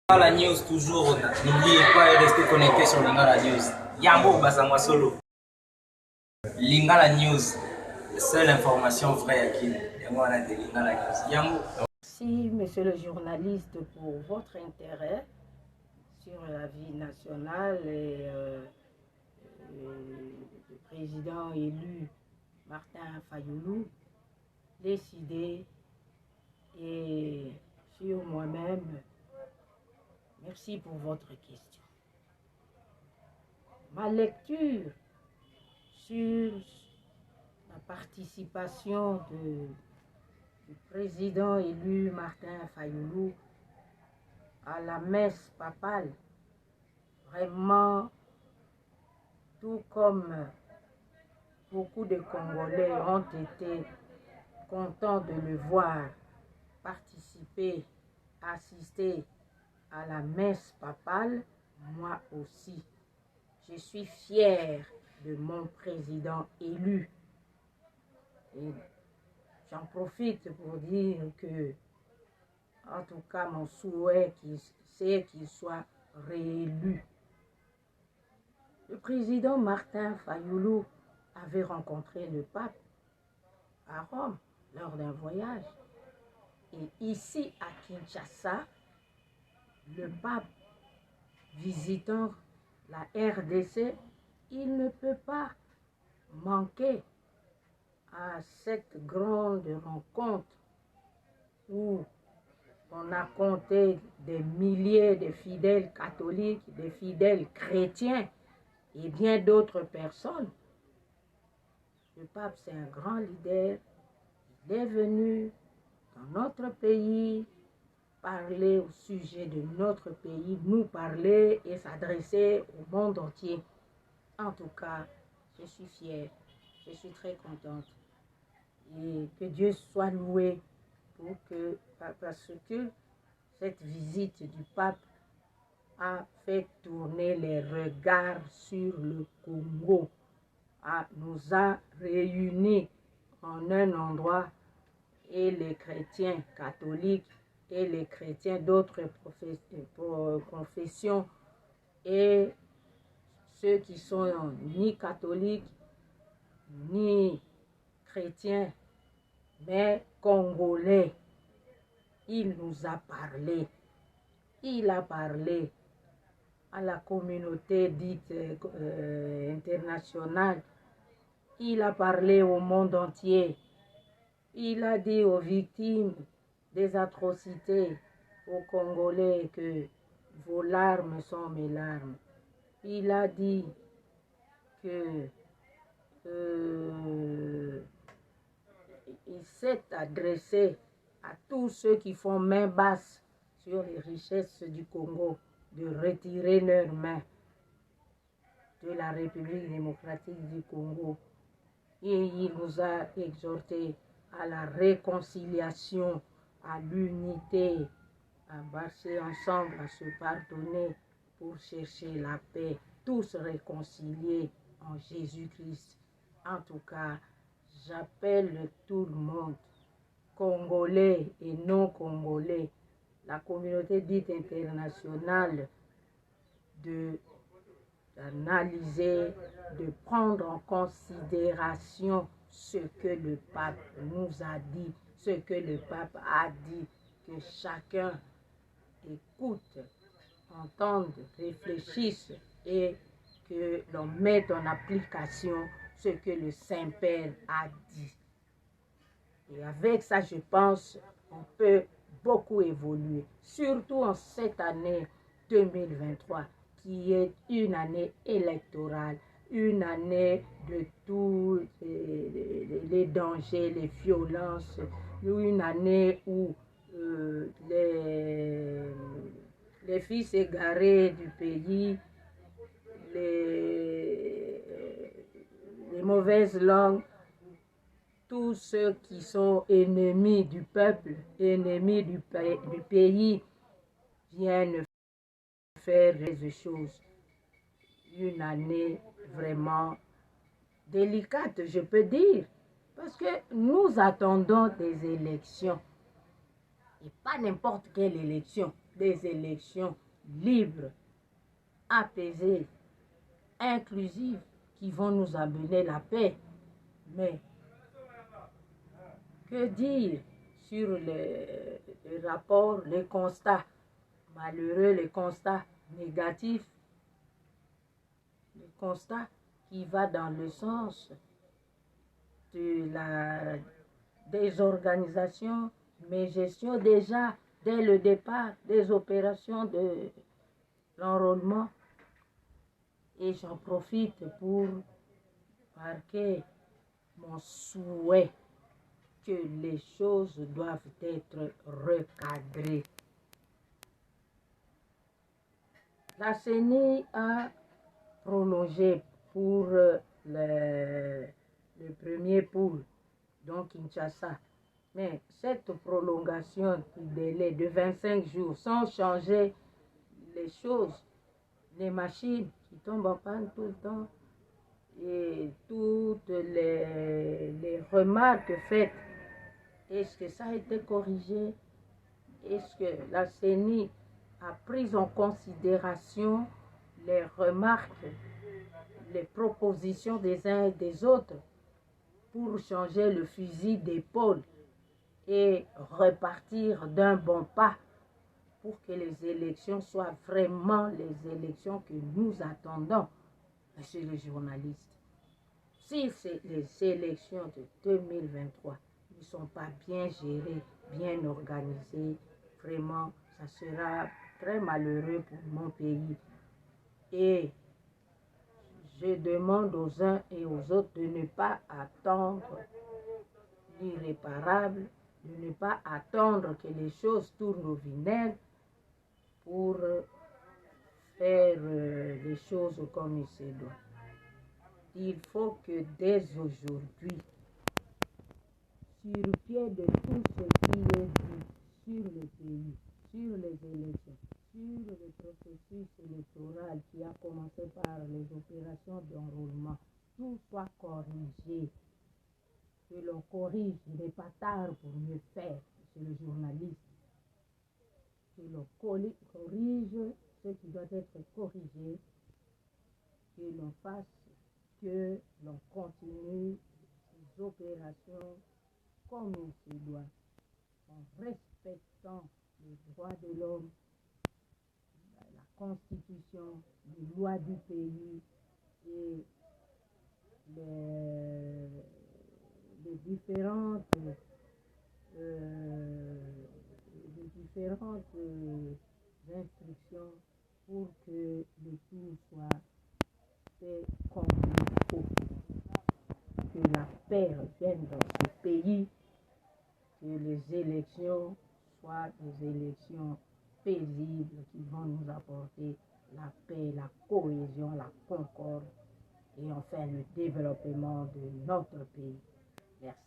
La news toujours, n'oubliez pas de rester connecté sur Lingala News. Yambo Basangwa Solo. Lingala News, seule information vraie à qui Lingala News. Yambo. Merci, monsieur le journaliste, pour votre intérêt sur la vie nationale et le président élu Martin Fayulu, décidé, et sur moi-même. Merci pour votre question. Ma lecture sur la participation du président élu Martin Fayulu à la messe papale, vraiment, tout comme beaucoup de Congolais ont été contents de le voir participer, assister à la messe papale, moi aussi. Je suis fière de mon président élu. Et j'en profite pour dire que, en tout cas, mon souhait, c'est qu'il soit réélu. Le président Martin Fayulu avait rencontré le pape à Rome lors d'un voyage. Et ici, à Kinshasa, le pape visitant la RDC, il ne peut pas manquer à cette grande rencontre où on a compté des milliers de fidèles catholiques, de fidèles chrétiens et bien d'autres personnes. Le pape, c'est un grand leader. Il est venu dans notre pays parler au sujet de notre pays, nous parler et s'adresser au monde entier. En tout cas, je suis fière, je suis très contente. Et que Dieu soit loué parce que cette visite du pape a fait tourner les regards sur le Congo, nous a réunis en un endroit, et les chrétiens catholiques et les chrétiens d'autres confessions et ceux qui sont ni catholiques ni chrétiens mais congolais. Il nous a parlé. Il a parlé à la communauté dite internationale. Il a parlé au monde entier. Il a dit aux victimes des atrocités, aux Congolais, que vos larmes sont mes larmes. Il a dit que il s'est adressé à tous ceux qui font main basse sur les richesses du Congo, de retirer leurs mains de la République démocratique du Congo. Et il nous a exhortés à la réconciliation, à l'unité, à marcher ensemble, à se pardonner pour chercher la paix, tous réconciliés en Jésus-Christ. En tout cas, j'appelle tout le monde, Congolais et non Congolais, la communauté dite internationale, d'analyser, de prendre en considération ce que le pape nous a dit, ce que le pape a dit, que chacun écoute, entende, réfléchisse et que l'on mette en application ce que le Saint-Père a dit. Et avec ça, je pense qu'on peut beaucoup évoluer, surtout en cette année 2023, qui est une année électorale, une année de tous les dangers, les violences, une année où les fils égarés du pays, les mauvaises langues, tous ceux qui sont ennemis du peuple, ennemis du pays, viennent faire des choses. Une année vraiment délicate, je peux dire, parce que nous attendons des élections, et pas n'importe quelle élection, des élections libres, apaisées, inclusives, qui vont nous amener la paix. Mais que dire sur les rapports, les constats malheureux, les constats négatifs, les constats qui vont dans le sens de la désorganisation, mais gestion déjà dès le départ des opérations de l'enrôlement. Et j'en profite pour marquer mon souhait que les choses doivent être recadrées. La CENI a prolongé pour le premier pool, donc Kinshasa. Mais cette prolongation du délai de 25 jours sans changer les choses, les machines qui tombent en panne tout le temps et toutes les remarques faites, est-ce que ça a été corrigé? Est-ce que la CENI a pris en considération les remarques, les propositions des uns et des autres pour changer le fusil d'épaule et repartir d'un bon pas pour que les élections soient vraiment les élections que nous attendons, monsieur le journaliste. Si les élections de 2023 ne sont pas bien gérées, bien organisées, vraiment, ça sera très malheureux pour mon pays. Et je demande aux uns et aux autres de ne pas attendre l'irréparable, de ne pas attendre que les choses tournent au vinaigre pour faire les choses comme il se doit. Il faut que dès aujourd'hui, sur pied de tout ce qui est dit sur le pays, sur les élections, sur le processus électoral qui a commencé par les opérations d'enrôlement, tout soit corrigé. Que l'on corrige, il n'est pas tard pour mieux faire, c'est le journaliste. Que l'on corrige ce qui doit être corrigé, que l'on fasse, que l'on continue ces opérations comme il se doit, en respectant les droits de l'homme, la constitution, les lois du pays et les différentes instructions pour que le tout soit fait comme il faut. Que la paix revienne dans ce pays, que les élections soient des élections paisibles qui vont nous apporter la paix, la cohésion, la concorde et enfin le développement de notre pays. Merci.